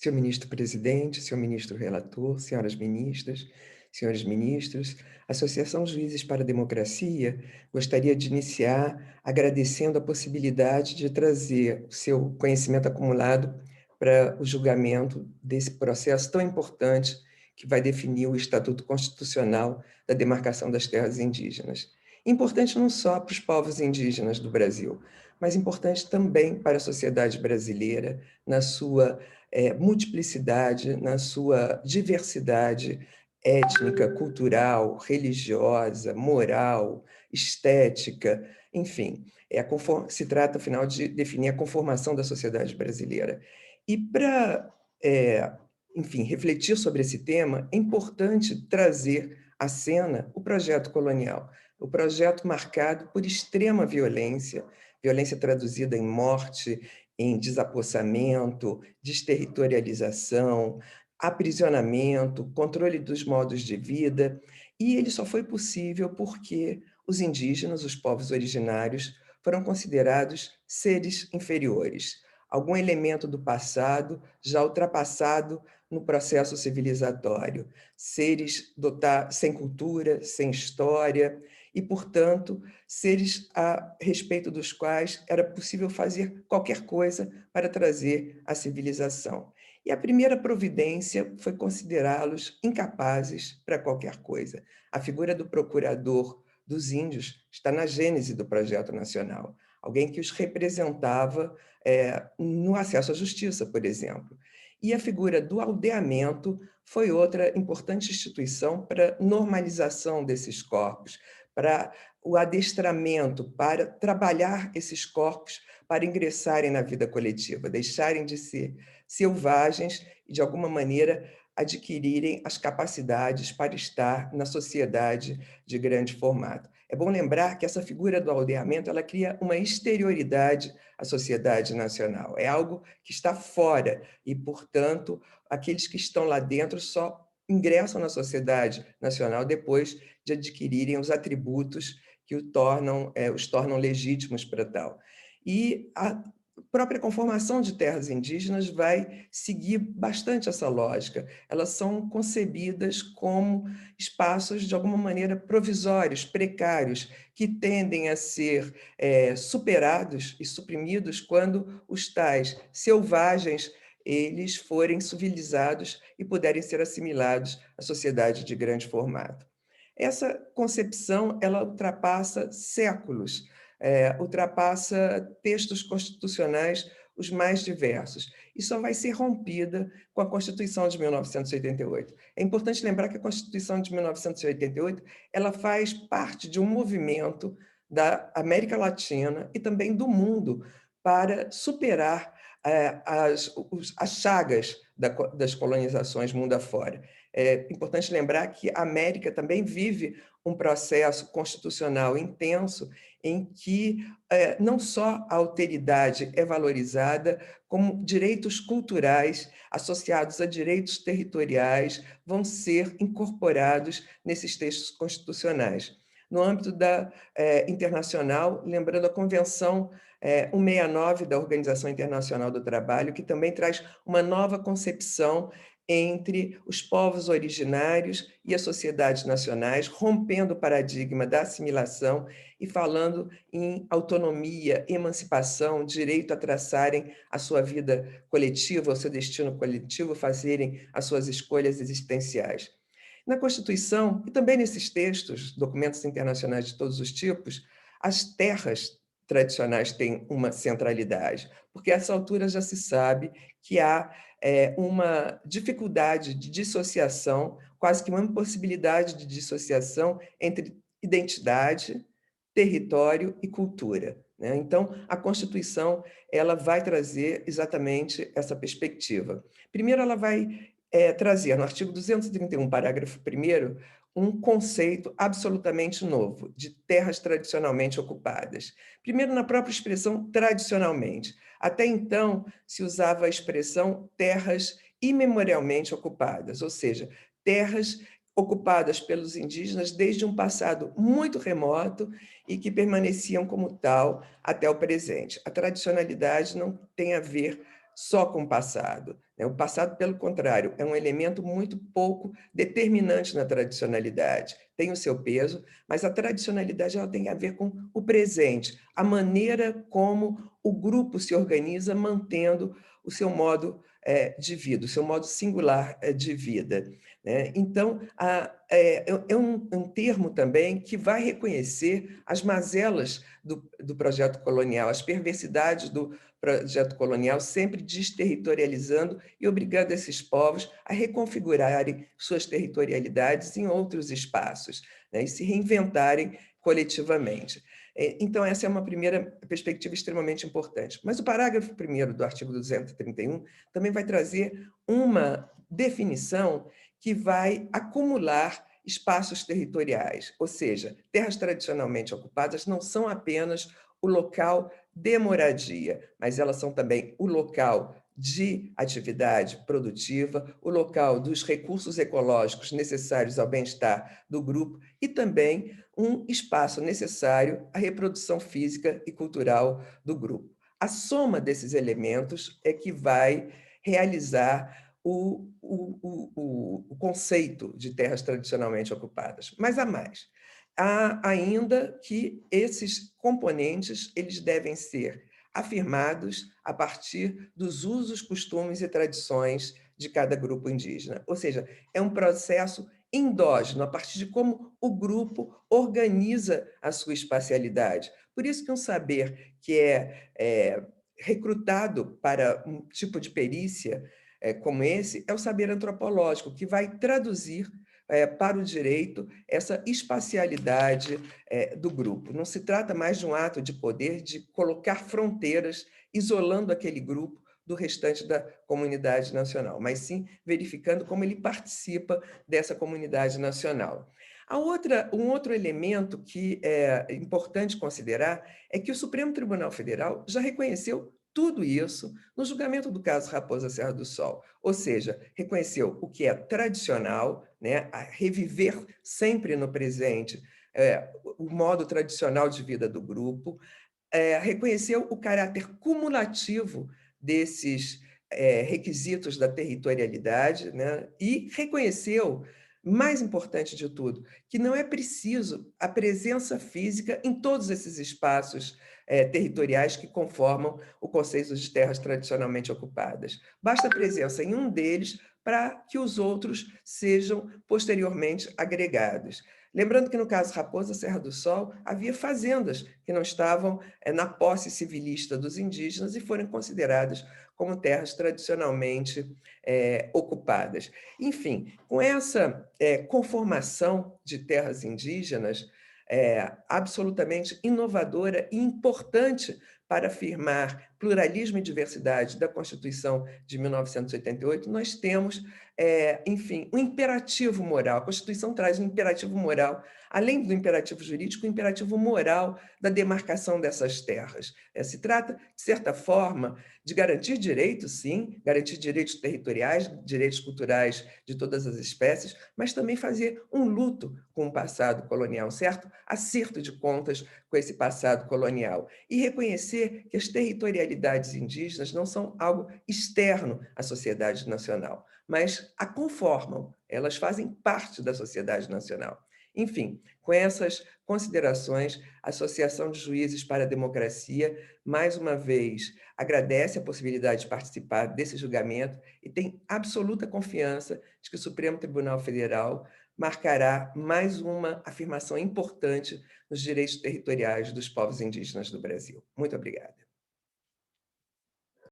Senhor ministro-presidente, senhor ministro-relator, senhoras ministras, senhores ministros, a Associação Juízes para a Democracia gostaria de iniciar agradecendo a possibilidade de trazer o seu conhecimento acumulado para o julgamento desse processo tão importante que vai definir o Estatuto Constitucional da Demarcação das Terras Indígenas. Importante não só para os povos indígenas do Brasil, mas importante também para a sociedade brasileira, na sua multiplicidade, na sua diversidade étnica, cultural, religiosa, moral, estética, enfim, se trata, afinal, de definir a conformação da sociedade brasileira. E para, enfim, refletir sobre esse tema, é importante trazer à cena o projeto colonial, o projeto marcado por extrema violência, violência traduzida em morte, em desapossamento, desterritorialização, aprisionamento, controle dos modos de vida, e ele só foi possível porque os indígenas, os povos originários, foram considerados seres inferiores, algum elemento do passado já ultrapassado no processo civilizatório, seres sem cultura, sem história, e, portanto, seres a respeito dos quais era possível fazer qualquer coisa para trazer a civilização. E a primeira providência foi considerá-los incapazes para qualquer coisa. A figura do procurador dos índios está na gênese do projeto nacional, alguém que os representava no acesso à justiça, por exemplo. E a figura do aldeamento foi outra importante instituição para normalização desses corpos, para o adestramento, para trabalhar esses corpos para ingressarem na vida coletiva, deixarem de ser selvagens e, de alguma maneira, adquirirem as capacidades para estar na sociedade de grande formato. É bom lembrar que essa figura do aldeamento ela cria uma exterioridade à sociedade nacional. É algo que está fora e, portanto, aqueles que estão lá dentro só ingressam na sociedade nacional depois de adquirirem os atributos que os tornam legítimos para tal. E a própria conformação de terras indígenas vai seguir bastante essa lógica. Elas são concebidas como espaços, de alguma maneira, provisórios, precários, que tendem a ser superados e suprimidos quando os tais selvagens eles forem civilizados e puderem ser assimilados à sociedade de grande formato. Essa concepção ela ultrapassa séculos, ultrapassa textos constitucionais os mais diversos, e só vai ser rompida com a Constituição de 1988. É importante lembrar que a Constituição de 1988 ela faz parte de um movimento da América Latina e também do mundo para superar as chagas das colonizações mundo afora. É importante lembrar que a América também vive um processo constitucional intenso em que não só a alteridade é valorizada, como direitos culturais associados a direitos territoriais vão ser incorporados nesses textos constitucionais. No âmbito internacional, lembrando a Convenção 169 da Organização Internacional do Trabalho, que também traz uma nova concepção entre os povos originários e as sociedades nacionais, rompendo o paradigma da assimilação e falando em autonomia, emancipação, direito a traçarem a sua vida coletiva, o seu destino coletivo, fazerem as suas escolhas existenciais. Na Constituição, e também nesses textos, documentos internacionais de todos os tipos, as terras tradicionais têm uma centralidade, porque a essa altura já se sabe que há uma dificuldade de dissociação, quase que uma impossibilidade de dissociação entre identidade, território e cultura, né? Então, a Constituição ela vai trazer exatamente essa perspectiva. Primeiro, ela vai trazer, no artigo 231, parágrafo 1º, um conceito absolutamente novo, de terras tradicionalmente ocupadas. Primeiro, na própria expressão tradicionalmente. Até então, se usava a expressão terras imemorialmente ocupadas, ou seja, terras ocupadas pelos indígenas desde um passado muito remoto e que permaneciam como tal até o presente. A tradicionalidade não tem a ver só com o passado. né? O passado, pelo contrário, é um elemento muito pouco determinante na tradicionalidade. Tem o seu peso, mas a tradicionalidade ela tem a ver com o presente, a maneira como o grupo se organiza, mantendo o seu modo de vida, o seu modo singular de vida, né? Então, é um termo também que vai reconhecer as mazelas do projeto colonial, as perversidades do projeto colonial, sempre desterritorializando e obrigando esses povos a reconfigurarem suas territorialidades em outros espaços, né, e se reinventarem coletivamente. Então, essa é uma primeira perspectiva extremamente importante. Mas o parágrafo 1º do artigo 231 também vai trazer uma definição que vai acumular espaços territoriais, ou seja, terras tradicionalmente ocupadas não são apenas o local de moradia, mas elas são também o local de atividade produtiva, o local dos recursos ecológicos necessários ao bem-estar do grupo e também um espaço necessário à reprodução física e cultural do grupo. A soma desses elementos é que vai realizar o conceito de terras tradicionalmente ocupadas. Mas há mais. Há ainda que esses componentes eles devem ser afirmados a partir dos usos, costumes e tradições de cada grupo indígena. Ou seja, é um processo endógeno, a partir de como o grupo organiza a sua espacialidade. Por isso que um saber que é recrutado para um tipo de perícia como esse é o saber antropológico, que vai traduzir para o direito essa espacialidade do grupo. Não se trata mais de um ato de poder de colocar fronteiras, isolando aquele grupo do restante da comunidade nacional, mas sim verificando como ele participa dessa comunidade nacional. Um outro elemento que é importante considerar é que o Supremo Tribunal Federal já reconheceu tudo isso no julgamento do caso Raposa Serra do Sol, ou seja, reconheceu o que é tradicional, né, a reviver sempre no presente o modo tradicional de vida do grupo, reconheceu o caráter cumulativo desses requisitos da territorialidade, né, e reconheceu, mais importante de tudo, que não é preciso a presença física em todos esses espaços territoriais que conformam o conceito de terras tradicionalmente ocupadas. Basta a presença em um deles para que os outros sejam posteriormente agregados. Lembrando que, no caso Raposa Serra do Sol, havia fazendas que não estavam na posse civilista dos indígenas e foram consideradas como terras tradicionalmente ocupadas. Enfim, com essa conformação de terras indígenas, absolutamente inovadora e importante para afirmar pluralismo e diversidade da Constituição de 1988, nós temos, enfim, um imperativo moral. A Constituição traz um imperativo moral, além do imperativo jurídico, o imperativo moral da demarcação dessas terras. Se trata, de certa forma, de garantir direitos, sim, garantir direitos territoriais, direitos culturais de todas as espécies, mas também fazer um luto com o passado colonial, certo? Acerto de contas com esse passado colonial. E reconhecer que as territorialidades indígenas não são algo externo à sociedade nacional, mas a conformam, elas fazem parte da sociedade nacional. Enfim, com essas considerações, a Associação de Juízes para a Democracia, mais uma vez, agradece a possibilidade de participar desse julgamento e tem absoluta confiança de que o Supremo Tribunal Federal marcará mais uma afirmação importante nos direitos territoriais dos povos indígenas do Brasil. Muito obrigada.